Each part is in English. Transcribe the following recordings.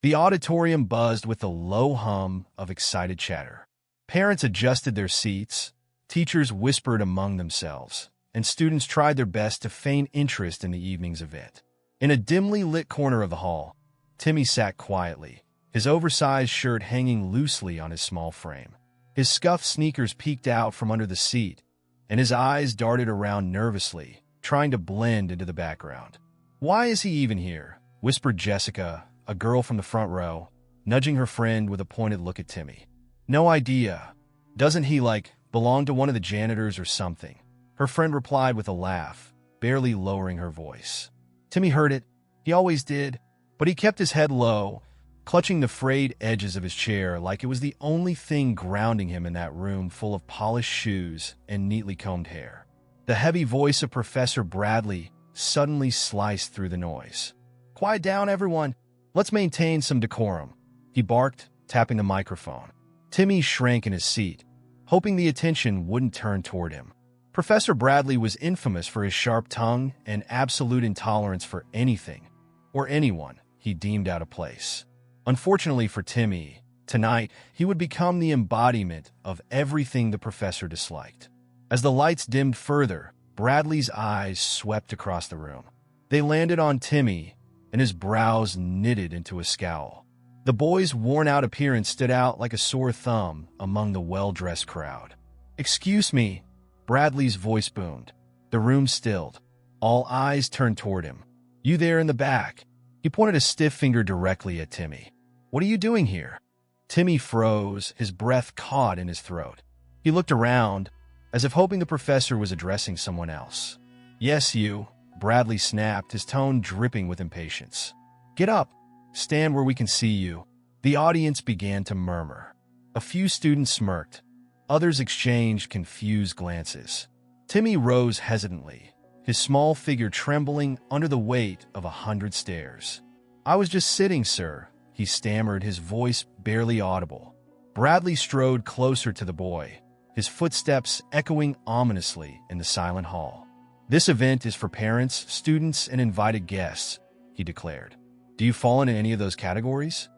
The auditorium buzzed with a low hum of excited chatter. Parents adjusted their seats, teachers whispered among themselves, and students tried their best to feign interest in the evening's event. In a dimly lit corner of the hall, Timmy sat quietly, his oversized shirt hanging loosely on his small frame. His scuffed sneakers peeked out from under the seat, and his eyes darted around nervously, trying to blend into the background. "Why is he even here?" whispered Jessica, a girl from the front row, nudging her friend with a pointed look at Timmy. "No idea. Doesn't he, belong to one of the janitors or something?" Her friend replied with a laugh, barely lowering her voice. Timmy heard it. He always did, but he kept his head low, clutching the frayed edges of his chair like it was the only thing grounding him in that room full of polished shoes and neatly combed hair. The heavy voice of Professor Bradley suddenly sliced through the noise. "Quiet down, everyone. Let's maintain some decorum," he barked, tapping the microphone. Timmy shrank in his seat, hoping the attention wouldn't turn toward him. Professor Bradley was infamous for his sharp tongue and absolute intolerance for anything or anyone he deemed out of place. Unfortunately for Timmy, tonight he would become the embodiment of everything the professor disliked. As the lights dimmed further, Bradley's eyes swept across the room. They landed on Timmy, and his brows knitted into a scowl. The boy's worn-out appearance stood out like a sore thumb among the well-dressed crowd. "Excuse me," Bradley's voice boomed. The room stilled. All eyes turned toward him. "You there in the back." He pointed a stiff finger directly at Timmy. "What are you doing here?" Timmy froze, his breath caught in his throat. He looked around, as if hoping the professor was addressing someone else. "Yes, you," Bradley snapped, his tone dripping with impatience. "Get up. Stand where we can see you." The audience began to murmur. A few students smirked. Others exchanged confused glances. Timmy rose hesitantly, his small figure trembling under the weight of 100 stares. "I was just sitting, sir," he stammered, his voice barely audible. Bradley strode closer to the boy, his footsteps echoing ominously in the silent hall. "This event is for parents, students, and invited guests," he declared. "Do you fall into any of those categories?"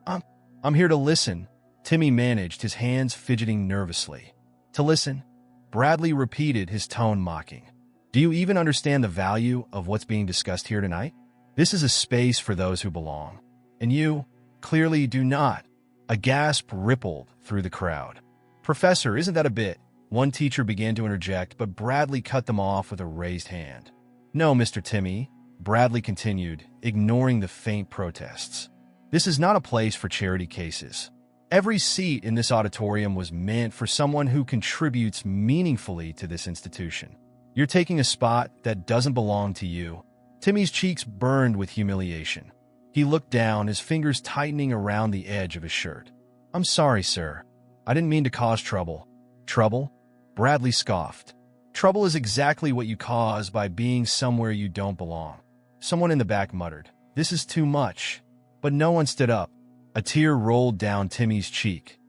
I'm here to listen," Timmy managed, his hands fidgeting nervously. "To listen?" Bradley repeated, his tone mocking. "Do you even understand the value of what's being discussed here tonight? This is a space for those who belong. And you clearly do not." A gasp rippled through the crowd. "Professor, isn't that a bit?" One teacher began to interject, but Bradley cut them off with a raised hand. "No, Mr. Timmy," Bradley continued, ignoring the faint protests. "This is not a place for charity cases. Every seat in this auditorium was meant for someone who contributes meaningfully to this institution. You're taking a spot that doesn't belong to you." Timmy's cheeks burned with humiliation. He looked down, his fingers tightening around the edge of his shirt. "I'm sorry, sir. I didn't mean to cause trouble." "Trouble?" Bradley scoffed. "Trouble is exactly what you cause by being somewhere you don't belong." Someone in the back muttered, "This is too much." But no one stood up. A tear rolled down Timmy's cheek,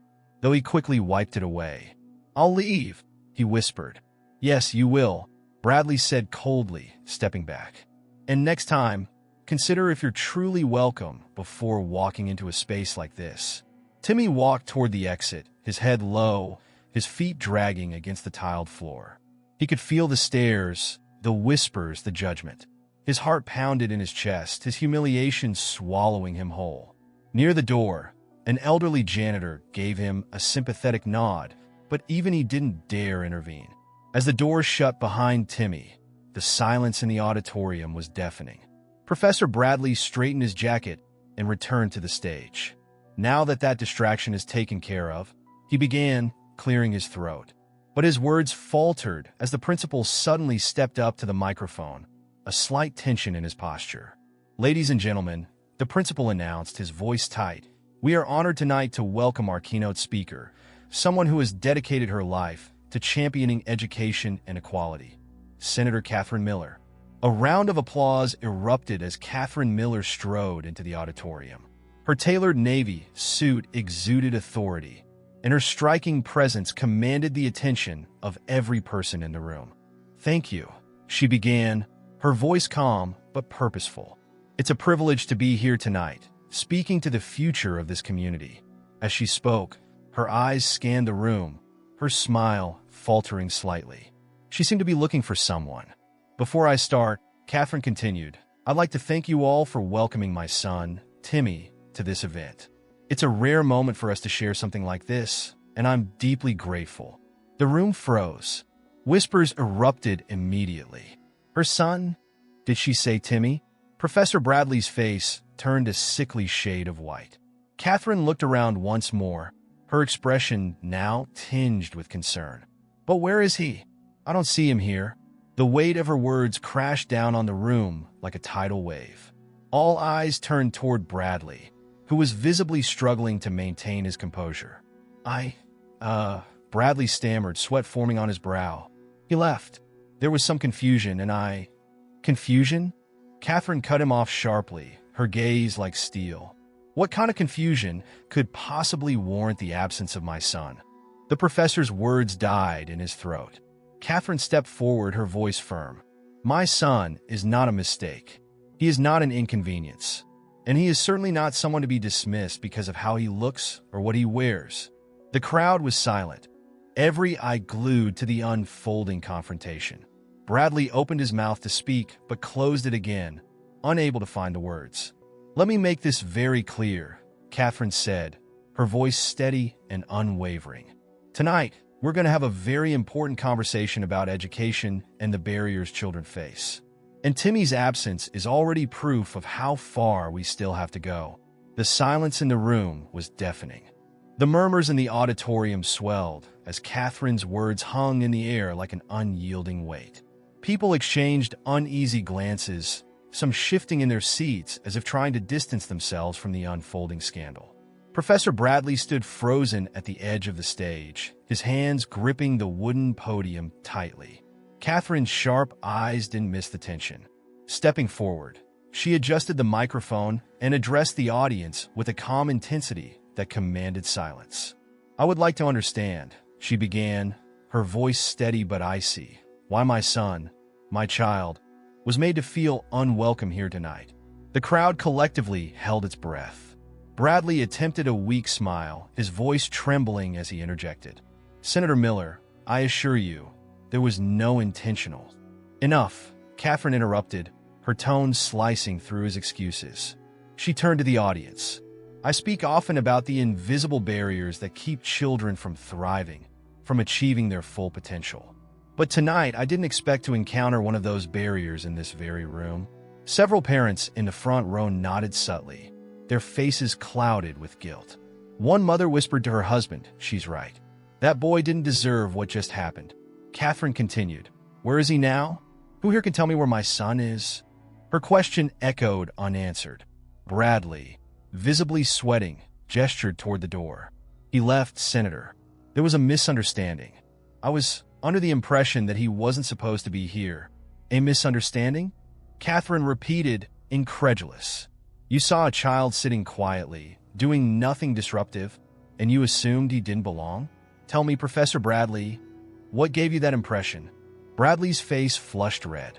though he quickly wiped it away. "I'll leave," he whispered. "Yes, you will," Bradley said coldly, stepping back. "And next time, consider if you're truly welcome before walking into a space like this." Timmy walked toward the exit, his head low, his feet dragging against the tiled floor. He could feel the stares, the whispers, the judgment. His heart pounded in his chest, his humiliation swallowing him whole. Near the door, an elderly janitor gave him a sympathetic nod, but even he didn't dare intervene. As the door shut behind Timmy, the silence in the auditorium was deafening. Professor Bradley straightened his jacket and returned to the stage. Now that distraction is taken care of, he began, clearing his throat. But his words faltered as the principal suddenly stepped up to the microphone, a slight tension in his posture. "Ladies and gentlemen," the principal announced, his voice tight, "we are honored tonight to welcome our keynote speaker, someone who has dedicated her life to championing education and equality, Senator Catherine Miller." A round of applause erupted as Catherine Miller strode into the auditorium. Her tailored navy suit exuded authority, and her striking presence commanded the attention of every person in the room. "Thank you," she began, her voice calm but purposeful. "It's a privilege to be here tonight, speaking to the future of this community. As she spoke, her eyes scanned the room, her smile faltering slightly. She seemed to be looking for someone. Before I start, Catherine continued, I'd like to thank you all for welcoming my son, Timmy, to this event. It's a rare moment for us to share something like this, and I'm deeply grateful. The room froze. Whispers erupted immediately. Her son? Did she say Timmy? Professor Bradley's face turned a sickly shade of white. Catherine looked around once more, her expression now tinged with concern. But where is he? I don't see him here. The weight of her words crashed down on the room like a tidal wave. All eyes turned toward Bradley, who was visibly struggling to maintain his composure. Bradley stammered, sweat forming on his brow. He left. There was some confusion, and Confusion? Catherine cut him off sharply, her gaze like steel. What kind of confusion could possibly warrant the absence of my son? The professor's words died in his throat. Catherine stepped forward, her voice firm. My son is not a mistake. He is not an inconvenience. And he is certainly not someone to be dismissed because of how he looks or what he wears. The crowd was silent, every eye glued to the unfolding confrontation. Bradley opened his mouth to speak, but closed it again, unable to find the words. Let me make this very clear, Catherine said, her voice steady and unwavering. Tonight, we're going to have a very important conversation about education and the barriers children face. And Timmy's absence is already proof of how far we still have to go. The silence in the room was deafening. The murmurs in the auditorium swelled as Catherine's words hung in the air like an unyielding weight. People exchanged uneasy glances, some shifting in their seats as if trying to distance themselves from the unfolding scandal. Professor Bradley stood frozen at the edge of the stage, his hands gripping the wooden podium tightly. Catherine's sharp eyes didn't miss the tension. Stepping forward, she adjusted the microphone and addressed the audience with a calm intensity that commanded silence. I would like to understand, she began, her voice steady but icy, why my son, my child, was made to feel unwelcome here tonight. The crowd collectively held its breath. Bradley attempted a weak smile, his voice trembling as he interjected. Senator Miller, I assure you, there was no intentional. Enough, Catherine interrupted, her tone slicing through his excuses. She turned to the audience. I speak often about the invisible barriers that keep children from thriving, from achieving their full potential. But tonight, I didn't expect to encounter one of those barriers in this very room. Several parents in the front row nodded subtly, their faces clouded with guilt. One mother whispered to her husband, she's right. That boy didn't deserve what just happened. Catherine continued, where is he now? Who here can tell me where my son is? Her question echoed unanswered. Bradley, visibly sweating, gestured toward the door. He left, Senator. There was a misunderstanding. I was under the impression that he wasn't supposed to be here. A misunderstanding? Catherine repeated, incredulous. You saw a child sitting quietly, doing nothing disruptive, and you assumed he didn't belong? Tell me, Professor Bradley, what gave you that impression? Bradley's face flushed red.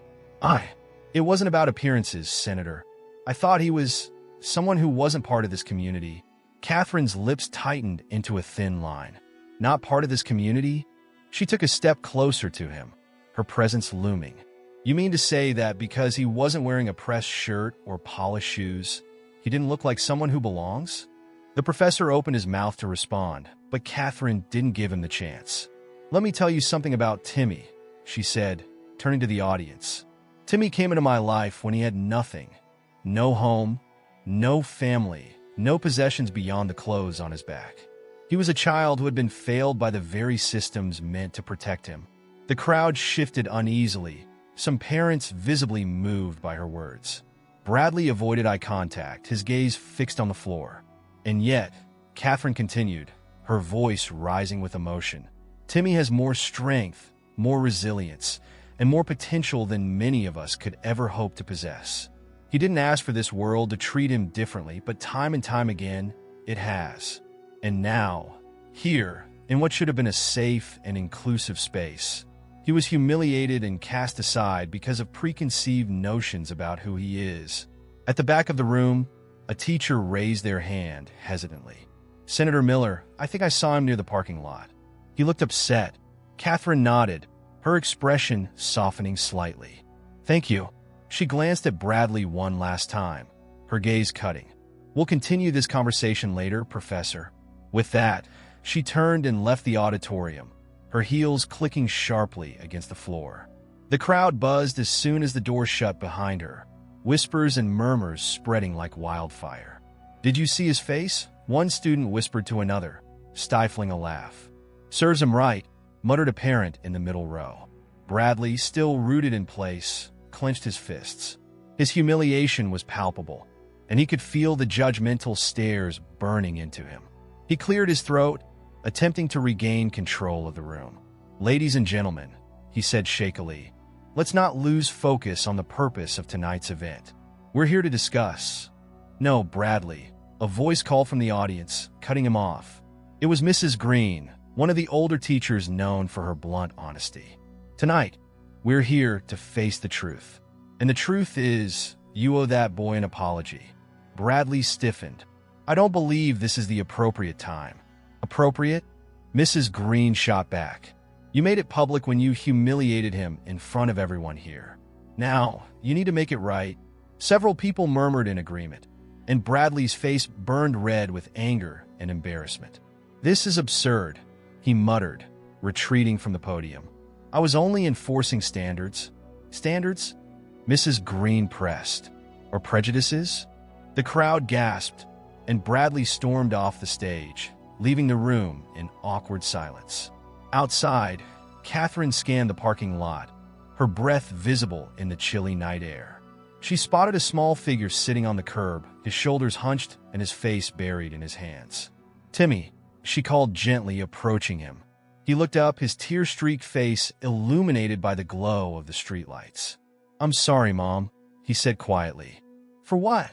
It wasn't about appearances, Senator. I thought he was someone who wasn't part of this community. Catherine's lips tightened into a thin line. Not part of this community? She took a step closer to him, her presence looming. You mean to say that because he wasn't wearing a pressed shirt or polished shoes, he didn't look like someone who belongs? The professor opened his mouth to respond, but Catherine didn't give him the chance. Let me tell you something about Timmy, she said, turning to the audience. Timmy came into my life when he had nothing. No home, no family, no possessions beyond the clothes on his back. He was a child who had been failed by the very systems meant to protect him. The crowd shifted uneasily, some parents visibly moved by her words. Bradley avoided eye contact, his gaze fixed on the floor. And yet, Catherine continued, her voice rising with emotion. Timmy has more strength, more resilience, and more potential than many of us could ever hope to possess. He didn't ask for this world to treat him differently, but time and time again, it has. And now, here, in what should have been a safe and inclusive space, he was humiliated and cast aside because of preconceived notions about who he is. At the back of the room, A teacher raised their hand hesitantly. Senator Miller, I think I saw him near the parking lot. He looked upset. Catherine nodded, her expression softening slightly. Thank you. She glanced at Bradley one last time, her gaze cutting. We'll continue this conversation later, Professor. With that, she turned and left the auditorium, her heels clicking sharply against the floor. The crowd buzzed as soon as the door shut behind her, whispers and murmurs spreading like wildfire. Did you see his face? One student whispered to another, stifling a laugh. Serves him right, muttered a parent in the middle row. Bradley, still rooted in place, clenched his fists. His humiliation was palpable, and he could feel the judgmental stares burning into him. He cleared his throat, attempting to regain control of the room. Ladies and gentlemen, he said shakily, let's not lose focus on the purpose of tonight's event. We're here to discuss. No, Bradley, a voice called from the audience, cutting him off. It was Mrs. Green, one of the older teachers known for her blunt honesty. Tonight, we're here to face the truth. And the truth is, you owe that boy an apology. Bradley stiffened. I don't believe this is the appropriate time. Appropriate? Mrs. Green shot back. You made it public when you humiliated him in front of everyone here. Now, you need to make it right. Several people murmured in agreement, and Bradley's face burned red with anger and embarrassment. This is absurd, he muttered, retreating from the podium. I was only enforcing standards. Standards? Mrs. Green pressed. Or prejudices? The crowd gasped, and Bradley stormed off the stage, leaving the room in awkward silence. Outside, Catherine scanned the parking lot, her breath visible in the chilly night air. She spotted a small figure sitting on the curb, his shoulders hunched and his face buried in his hands. Timmy, she called gently, approaching him. He looked up, his tear-streaked face illuminated by the glow of the streetlights. I'm sorry, Mom, he said quietly. For what?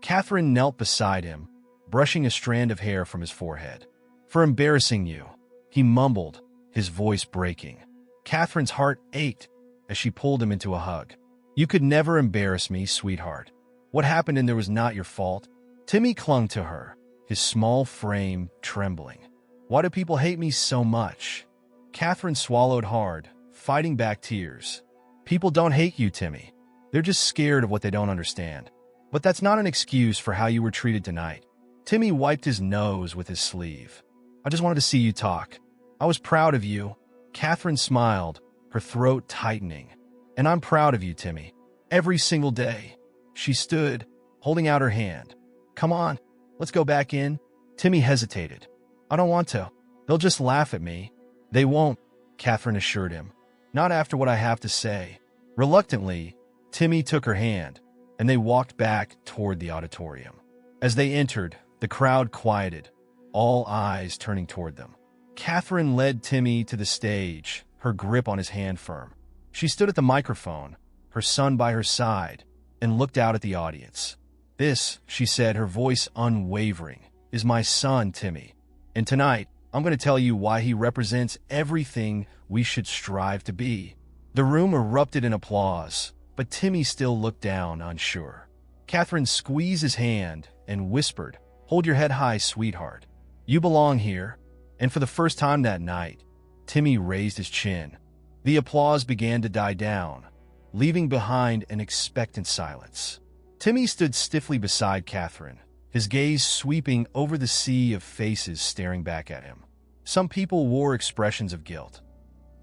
Catherine knelt beside him, brushing a strand of hair from his forehead. For embarrassing you, he mumbled, his voice breaking. Catherine's heart ached as she pulled him into a hug. You could never embarrass me, sweetheart. What happened and there was not your fault. Timmy clung to her, his small frame trembling. Why do people hate me so much? Catherine swallowed hard, fighting back tears. People don't hate you, Timmy. They're just scared of what they don't understand. But that's not an excuse for how you were treated tonight. Timmy wiped his nose with his sleeve. I just wanted to see you talk. I was proud of you. Catherine smiled, her throat tightening. And I'm proud of you, Timmy. Every single day. She stood, holding out her hand. Come on, let's go back in. Timmy hesitated. I don't want to. They'll just laugh at me. They won't, Catherine assured him. Not after what I have to say. Reluctantly, Timmy took her hand, and they walked back toward the auditorium. As they entered, the crowd quieted, all eyes turning toward them. Catherine led Timmy to the stage, her grip on his hand firm. She stood at the microphone, her son by her side, and looked out at the audience. This, she said, her voice unwavering, is my son, Timmy. And tonight, I'm going to tell you why he represents everything we should strive to be. The room erupted in applause, but Timmy still looked down, unsure. Catherine squeezed his hand and whispered, Hold your head high, sweetheart. You belong here. And for the first time that night, Timmy raised his chin. The applause began to die down, leaving behind an expectant silence. Timmy stood stiffly beside Catherine, his gaze sweeping over the sea of faces staring back at him. Some people wore expressions of guilt.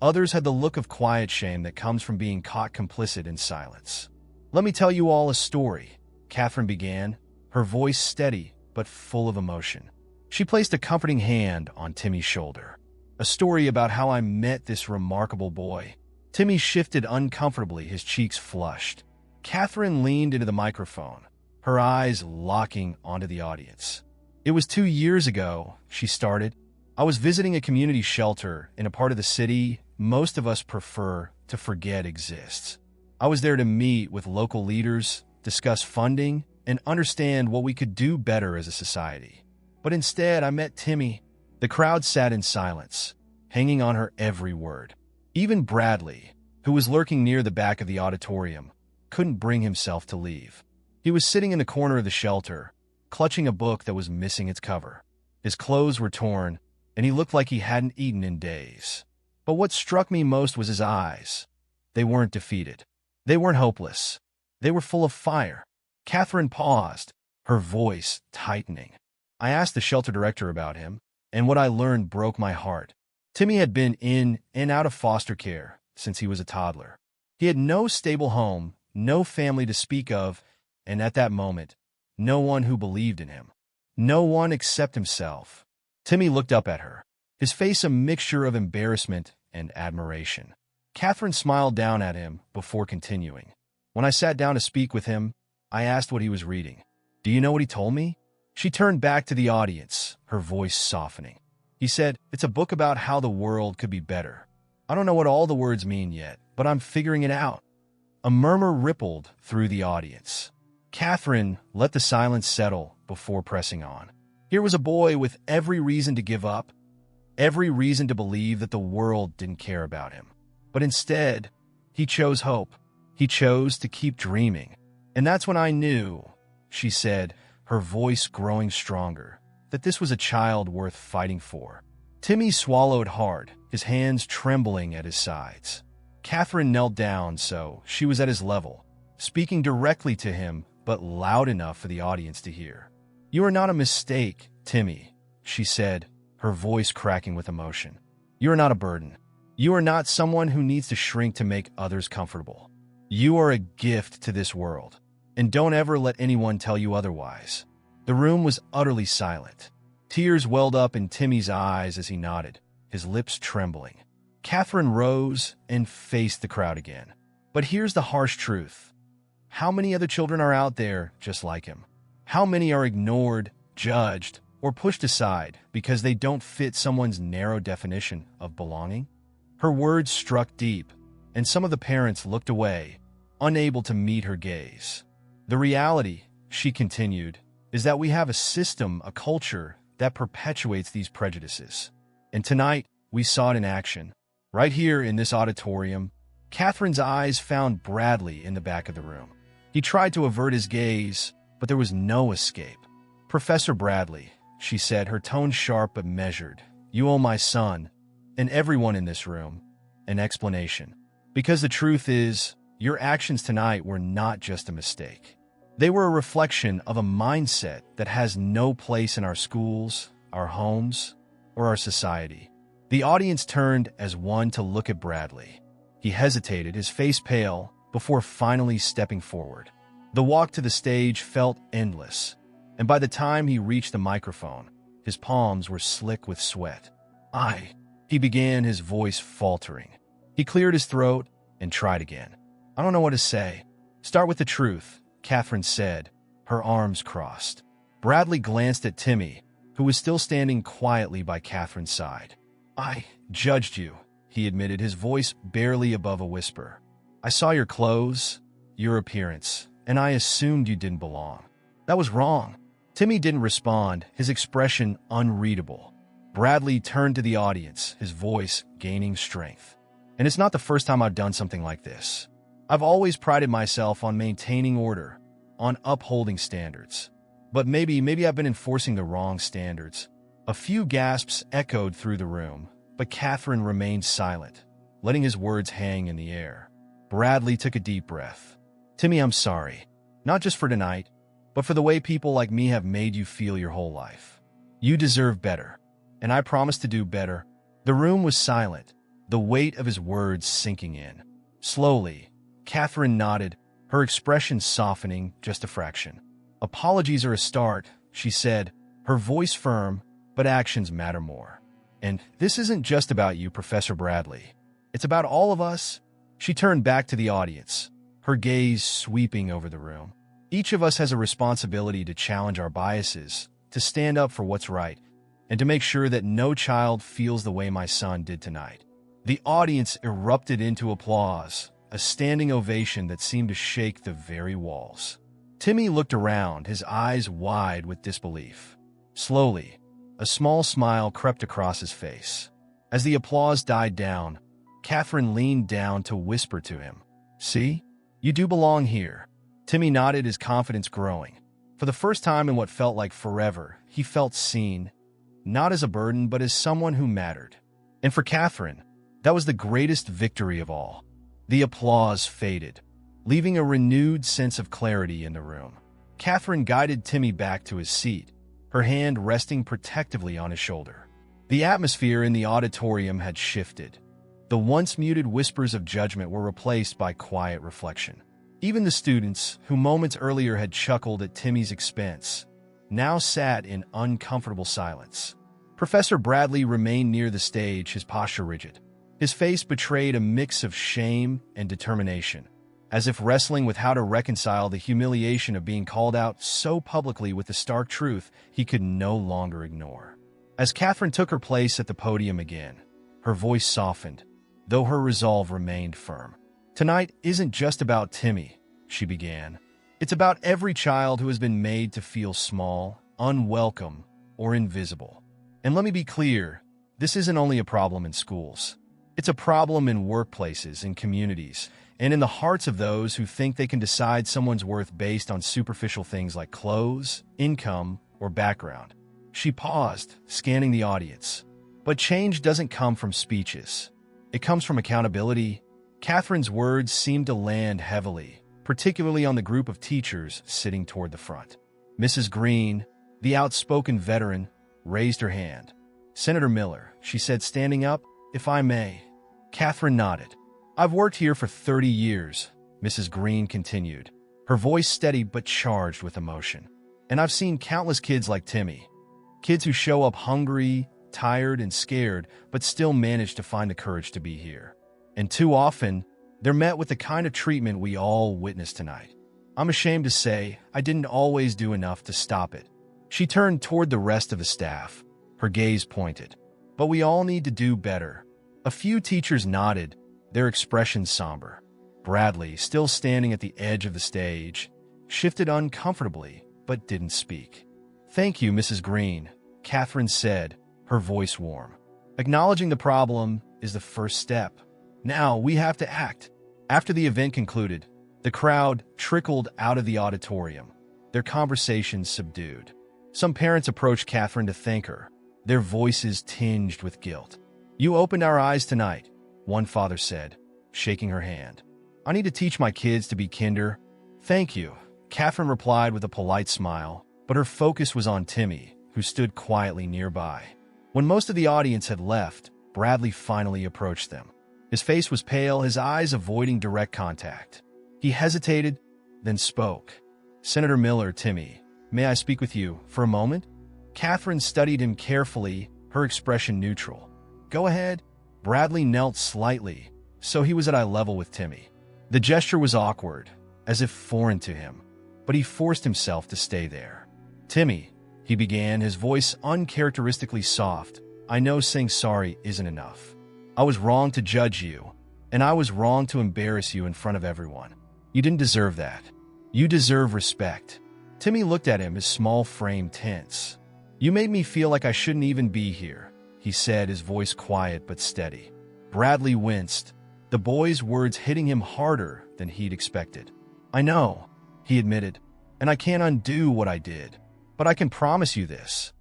Others had the look of quiet shame that comes from being caught complicit in silence. Let me tell you all a story, Catherine began, her voice steady but full of emotion. She placed a comforting hand on Timmy's shoulder. A story about how I met this remarkable boy. Timmy shifted uncomfortably, his cheeks flushed. Catherine leaned into the microphone, her eyes locking onto the audience. It was 2 years ago, she started. I was visiting a community shelter in a part of the city most of us prefer to forget exists. I was there to meet with local leaders, discuss funding, and understand what we could do better as a society. But instead, I met Timmy. The crowd sat in silence, hanging on her every word. Even Bradley, who was lurking near the back of the auditorium, couldn't bring himself to leave. He was sitting in the corner of the shelter, clutching a book that was missing its cover. His clothes were torn, and he looked like he hadn't eaten in days. But what struck me most was his eyes. They weren't defeated. They weren't hopeless. They were full of fire. Catherine paused, her voice tightening. I asked the shelter director about him, and what I learned broke my heart. Timmy had been in and out of foster care since he was a toddler. He had no stable home, no family to speak of, and at that moment, no one who believed in him. No one except himself. Timmy looked up at her, his face a mixture of embarrassment and admiration. Catherine smiled down at him before continuing. When I sat down to speak with him, I asked what he was reading. Do you know what he told me? She turned back to the audience, her voice softening. He said, it's a book about how the world could be better. I don't know what all the words mean yet, but I'm figuring it out. A murmur rippled through the audience. Catherine let the silence settle before pressing on. Here was a boy with every reason to give up, every reason to believe that the world didn't care about him. But instead, he chose hope. He chose to keep dreaming. And that's when I knew, she said, her voice growing stronger, that this was a child worth fighting for. Timmy swallowed hard, his hands trembling at his sides. Catherine knelt down so she was at his level, speaking directly to him but loud enough for the audience to hear. You are not a mistake, Timmy, she said, her voice cracking with emotion. You are not a burden. You are not someone who needs to shrink to make others comfortable. You are a gift to this world, and don't ever let anyone tell you otherwise. The room was utterly silent. Tears welled up in Timmy's eyes as he nodded, his lips trembling. Catherine rose and faced the crowd again. But here's the harsh truth. How many other children are out there just like him? How many are ignored, judged, or pushed aside because they don't fit someone's narrow definition of belonging? Her words struck deep, and some of the parents looked away, unable to meet her gaze. The reality, she continued, is that we have a system, a culture, that perpetuates these prejudices. And tonight, we saw it in action. Right here in this auditorium, Catherine's eyes found Bradley in the back of the room. He tried to avert his gaze, but there was no escape. Professor Bradley, she said, her tone sharp but measured, you owe my son, and everyone in this room, an explanation. Because the truth is, your actions tonight were not just a mistake. They were a reflection of a mindset that has no place in our schools, our homes, or our society. The audience turned as one to look at Bradley. He hesitated, his face pale, before finally stepping forward. The walk to the stage felt endless, and by the time he reached the microphone, his palms were slick with sweat. He began, his voice faltering. He cleared his throat and tried again. I don't know what to say. Start with the truth, Catherine said, her arms crossed. Bradley glanced at Timmy, who was still standing quietly by Catherine's side. I judged you, he admitted, his voice barely above a whisper. I saw your clothes, your appearance, and I assumed you didn't belong. That was wrong. Timmy didn't respond, his expression unreadable. Bradley turned to the audience, his voice gaining strength. And it's not the first time I've done something like this. I've always prided myself on maintaining order, on upholding standards. But maybe I've been enforcing the wrong standards. A few gasps echoed through the room, but Catherine remained silent, letting his words hang in the air. Bradley took a deep breath. Timmy, I'm sorry. Not just for tonight, but for the way people like me have made you feel your whole life. You deserve better, and I promise to do better. The room was silent, the weight of his words sinking in. Slowly, Catherine nodded, her expression softening just a fraction. Apologies are a start, she said, her voice firm, but actions matter more. And this isn't just about you, Professor Bradley. It's about all of us. She turned back to the audience, her gaze sweeping over the room. Each of us has a responsibility to challenge our biases, to stand up for what's right, and to make sure that no child feels the way my son did tonight. The audience erupted into applause, a standing ovation that seemed to shake the very walls. Timmy looked around, his eyes wide with disbelief. Slowly, a small smile crept across his face. As the applause died down, Catherine leaned down to whisper to him, See? You do belong here. Timmy nodded, his confidence growing. For the first time in what felt like forever, he felt seen, not as a burden, but as someone who mattered. And for Catherine, that was the greatest victory of all. The applause faded, leaving a renewed sense of clarity in the room. Catherine guided Timmy back to his seat, her hand resting protectively on his shoulder. The atmosphere in the auditorium had shifted. The once muted whispers of judgment were replaced by quiet reflection. Even the students, who moments earlier had chuckled at Timmy's expense, now sat in uncomfortable silence. Professor Bradley remained near the stage, his posture rigid. His face betrayed a mix of shame and determination, as if wrestling with how to reconcile the humiliation of being called out so publicly with the stark truth he could no longer ignore. As Catherine took her place at the podium again, her voice softened, though her resolve remained firm. "Tonight isn't just about Timmy," she began. "It's about every child who has been made to feel small, unwelcome, or invisible. And let me be clear, this isn't only a problem in schools. It's a problem in workplaces, in communities, and in the hearts of those who think they can decide someone's worth based on superficial things like clothes, income, or background." She paused, scanning the audience. But change doesn't come from speeches. It comes from accountability. Catherine's words seemed to land heavily, particularly on the group of teachers sitting toward the front. Mrs. Green, the outspoken veteran, raised her hand. "Senator Miller," she said, standing up, "if I may." Catherine nodded. "I've worked here for 30 years, Mrs. Green continued, her voice steady but charged with emotion. "And I've seen countless kids like Timmy. Kids who show up hungry, tired, and scared, but still manage to find the courage to be here. And too often, they're met with the kind of treatment we all witnessed tonight. I'm ashamed to say I didn't always do enough to stop it." She turned toward the rest of the staff, her gaze pointed. "But we all need to do better." A few teachers nodded, their expressions somber. Bradley, still standing at the edge of the stage, shifted uncomfortably, but didn't speak. "Thank you, Mrs. Green," Catherine said, her voice warm. "Acknowledging the problem is the first step. Now we have to act." After the event concluded, the crowd trickled out of the auditorium, their conversations subdued. Some parents approached Catherine to thank her, their voices tinged with guilt. "You opened our eyes tonight," one father said, shaking her hand. "I need to teach my kids to be kinder." "Thank you," Catherine replied with a polite smile, but her focus was on Timmy, who stood quietly nearby. When most of the audience had left, Bradley finally approached them. His face was pale, his eyes avoiding direct contact. He hesitated, then spoke. "Senator Miller, Timmy, may I speak with you for a moment?" Catherine studied him carefully, her expression neutral. "Go ahead." Bradley knelt slightly, so he was at eye level with Timmy. The gesture was awkward, as if foreign to him, but he forced himself to stay there. "Timmy," he began, his voice uncharacteristically soft, "I know saying sorry isn't enough. I was wrong to judge you, and I was wrong to embarrass you in front of everyone. You didn't deserve that. You deserve respect." Timmy looked at him, his small frame tense. "You made me feel like I shouldn't even be here," he said, his voice quiet but steady. Bradley winced, the boy's words hitting him harder than he'd expected. "I know," he admitted, "and I can't undo what I did. But I can promise you this.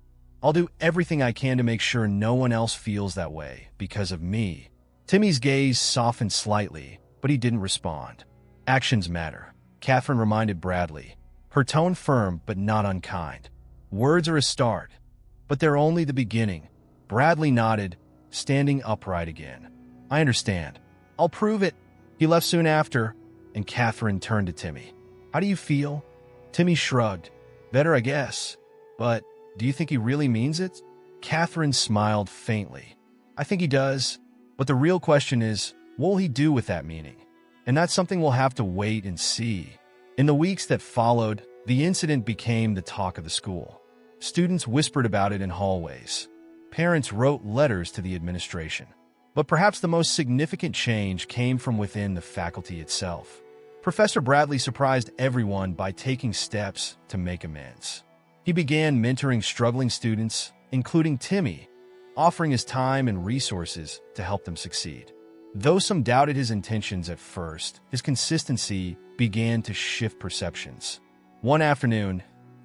I'll do everything I can to make sure no one else feels that way because of me." Timmy's gaze softened slightly, but he didn't respond. "Actions matter," Catherine reminded Bradley, her tone firm but not unkind. "Words are a start, but they're only the beginning." Bradley nodded, standing upright again. "I understand. I'll prove it." He left soon after, and Catherine turned to Timmy. "How do you feel?" Timmy shrugged. "Better, I guess. But do you think he really means it?" Catherine smiled faintly. "I think he does. But the real question is, what will he do with that meaning? And that's something we'll have to wait and see." In the weeks that followed, the incident became the talk of the school. Students whispered about it in hallways. Parents wrote letters to the administration. But perhaps the most significant change came from within the faculty itself. Professor Bradley surprised everyone by taking steps to make amends. He began mentoring struggling students, including Timmy, offering his time and resources to help them succeed. Though some doubted his intentions at first, his consistency began to shift perceptions. One afternoon,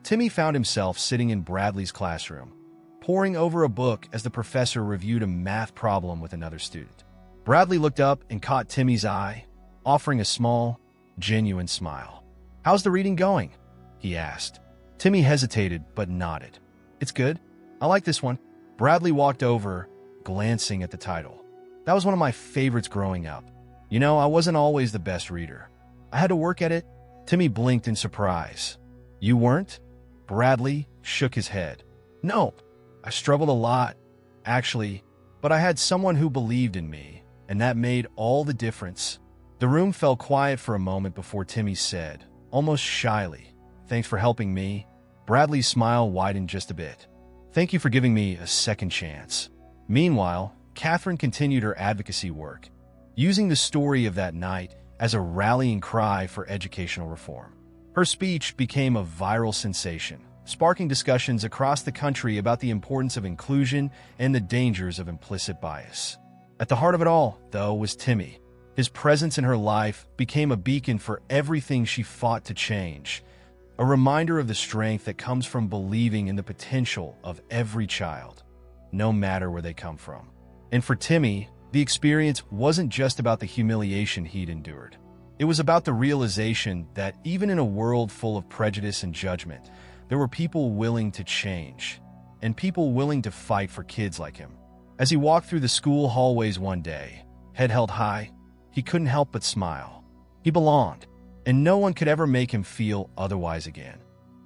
Timmy found himself sitting in Bradley's classroom, poring over a book as the professor reviewed a math problem with another student. Bradley looked up and caught Timmy's eye, offering a small, genuine smile. "How's the reading going?" he asked. Timmy hesitated but nodded. "It's good. I like this one." Bradley walked over, glancing at the title. "That was one of my favorites growing up. You know, I wasn't always the best reader. I had to work at it." Timmy blinked in surprise. "You weren't?" Bradley shook his head. "No, I struggled a lot, actually, but I had someone who believed in me, and that made all the difference." The room fell quiet for a moment before Timmy said, almost shyly, "Thanks for helping me." Bradley's smile widened just a bit. "Thank you for giving me a second chance." Meanwhile, Catherine continued her advocacy work, using the story of that night as a rallying cry for educational reform. Her speech became a viral sensation, sparking discussions across the country about the importance of inclusion and the dangers of implicit bias. At the heart of it all, though, was Timmy. His presence in her life became a beacon for everything she fought to change, a reminder of the strength that comes from believing in the potential of every child, no matter where they come from. And for Timmy, the experience wasn't just about the humiliation he'd endured. It was about the realization that even in a world full of prejudice and judgment, there were people willing to change, and people willing to fight for kids like him. As he walked through the school hallways one day, head held high, he couldn't help but smile. He belonged, and no one could ever make him feel otherwise again.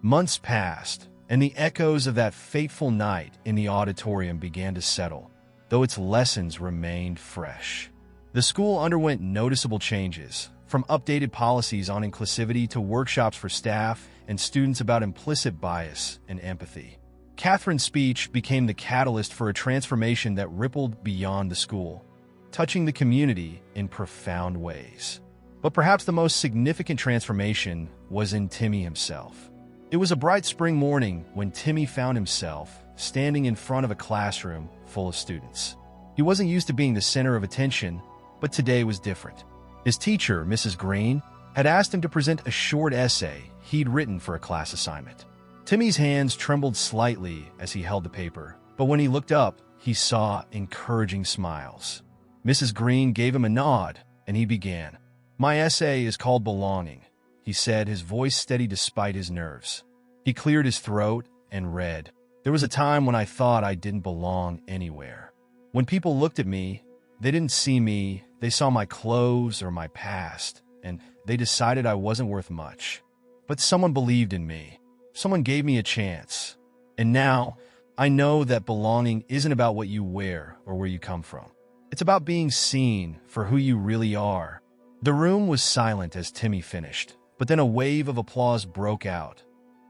Months passed, and the echoes of that fateful night in the auditorium began to settle, though its lessons remained fresh. The school underwent noticeable changes, from updated policies on inclusivity to workshops for staff and students about implicit bias and empathy. Catherine's speech became the catalyst for a transformation that rippled beyond the school, touching the community in profound ways. But perhaps the most significant transformation was in Timmy himself. It was a bright spring morning when Timmy found himself standing in front of a classroom full of students. He wasn't used to being the center of attention, but today was different. His teacher, Mrs. Green, had asked him to present a short essay he'd written for a class assignment. Timmy's hands trembled slightly as he held the paper, but when he looked up, he saw encouraging smiles. Mrs. Green gave him a nod, and he began. "My essay is called Belonging," he said, his voice steady despite his nerves. He cleared his throat and read, "There was a time when I thought I didn't belong anywhere. When people looked at me, they didn't see me, they saw my clothes or my past, and they decided I wasn't worth much. But someone believed in me. Someone gave me a chance. And now, I know that belonging isn't about what you wear or where you come from. It's about being seen for who you really are." The room was silent as Timmy finished, but then a wave of applause broke out,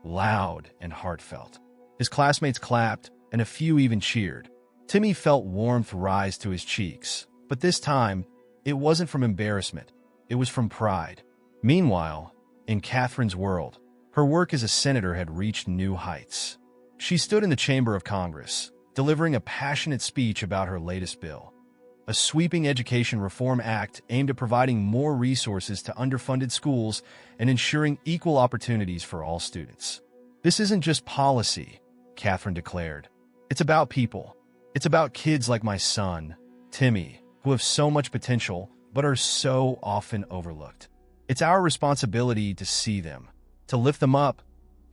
loud and heartfelt. His classmates clapped, and a few even cheered. Timmy felt warmth rise to his cheeks, but this time, it wasn't from embarrassment. It was from pride. Meanwhile, in Catherine's world, her work as a senator had reached new heights. She stood in the Chamber of Congress, delivering a passionate speech about her latest bill, a sweeping education reform act aimed at providing more resources to underfunded schools and ensuring equal opportunities for all students. "This isn't just policy," Catherine declared. "It's about people. It's about kids like my son, Timmy, who have so much potential but are so often overlooked. It's our responsibility to see them, to lift them up,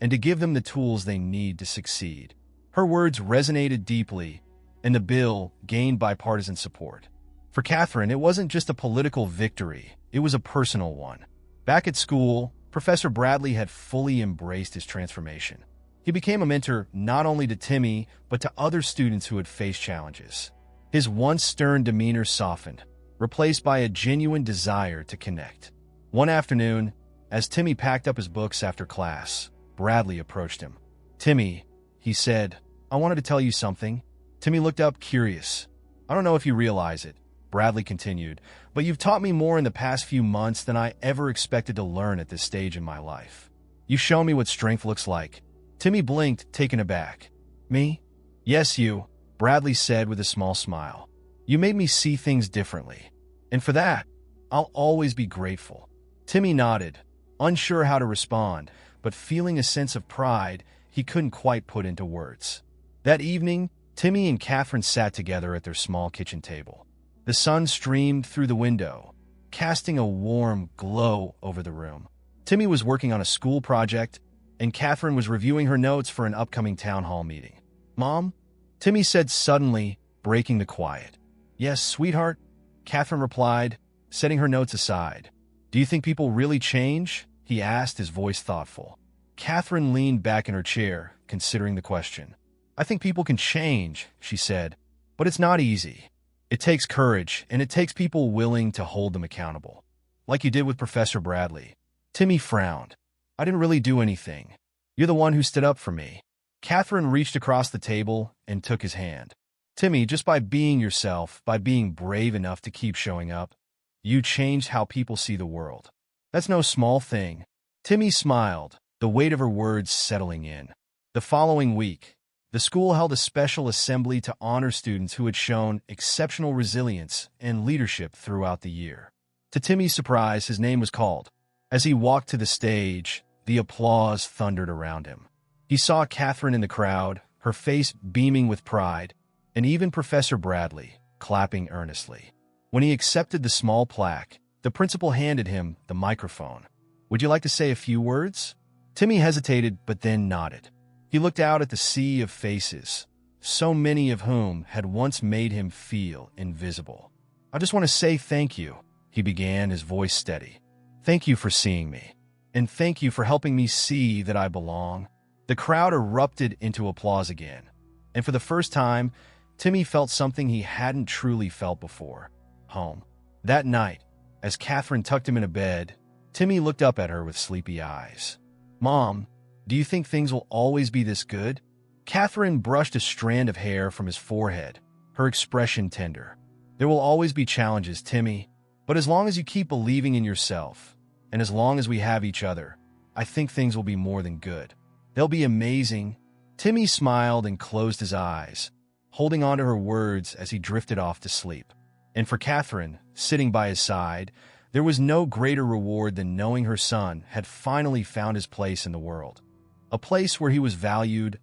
and to give them the tools they need to succeed." Her words resonated deeply, and the bill gained bipartisan support. For Catherine, it wasn't just a political victory, it was a personal one. Back at school, Professor Bradley had fully embraced his transformation. He became a mentor not only to Timmy, but to other students who had faced challenges. His once stern demeanor softened, replaced by a genuine desire to connect. One afternoon, as Timmy packed up his books after class, Bradley approached him. "Timmy," he said, "I wanted to tell you something." Timmy looked up, curious. "I don't know if you realize it," Bradley continued, "but you've taught me more in the past few months than I ever expected to learn at this stage in my life. You've shown me what strength looks like." Timmy blinked, taken aback. "Me?" "Yes, you," Bradley said with a small smile. "You made me see things differently. And for that, I'll always be grateful." Timmy nodded, unsure how to respond, but feeling a sense of pride he couldn't quite put into words. That evening, Timmy and Catherine sat together at their small kitchen table. The sun streamed through the window, casting a warm glow over the room. Timmy was working on a school project, and Catherine was reviewing her notes for an upcoming town hall meeting. "Mom?" Timmy said suddenly, breaking the quiet. "Yes, sweetheart," Catherine replied, setting her notes aside. "Do you think people really change?" he asked, his voice thoughtful. Catherine leaned back in her chair, considering the question. "I think people can change," she said, "but it's not easy. It takes courage, and it takes people willing to hold them accountable. Like you did with Professor Bradley." Timmy frowned. "I didn't really do anything. You're the one who stood up for me." Catherine reached across the table and took his hand. "Timmy, just by being yourself, by being brave enough to keep showing up, you changed how people see the world. That's no small thing." Timmy smiled, the weight of her words settling in. The following week, the school held a special assembly to honor students who had shown exceptional resilience and leadership throughout the year. To Timmy's surprise, his name was called. As he walked to the stage, the applause thundered around him. He saw Catherine in the crowd, her face beaming with pride, and even Professor Bradley clapping earnestly. When he accepted the small plaque, the principal handed him the microphone. "Would you like to say a few words?" Timmy hesitated, but then nodded. He looked out at the sea of faces, so many of whom had once made him feel invisible. "I just want to say thank you," he began, his voice steady. "Thank you for seeing me, and thank you for helping me see that I belong." The crowd erupted into applause again, and for the first time, Timmy felt something he hadn't truly felt before: home. That night, as Catherine tucked him in a bed, Timmy looked up at her with sleepy eyes. "Mom, do you think things will always be this good?" Catherine brushed a strand of hair from his forehead, her expression tender. "There will always be challenges, Timmy, but as long as you keep believing in yourself, and as long as we have each other, I think things will be more than good. They'll be amazing." Timmy smiled and closed his eyes, holding on to her words as he drifted off to sleep. And for Catherine, sitting by his side, there was no greater reward than knowing her son had finally found his place in the world. A place where he was valued,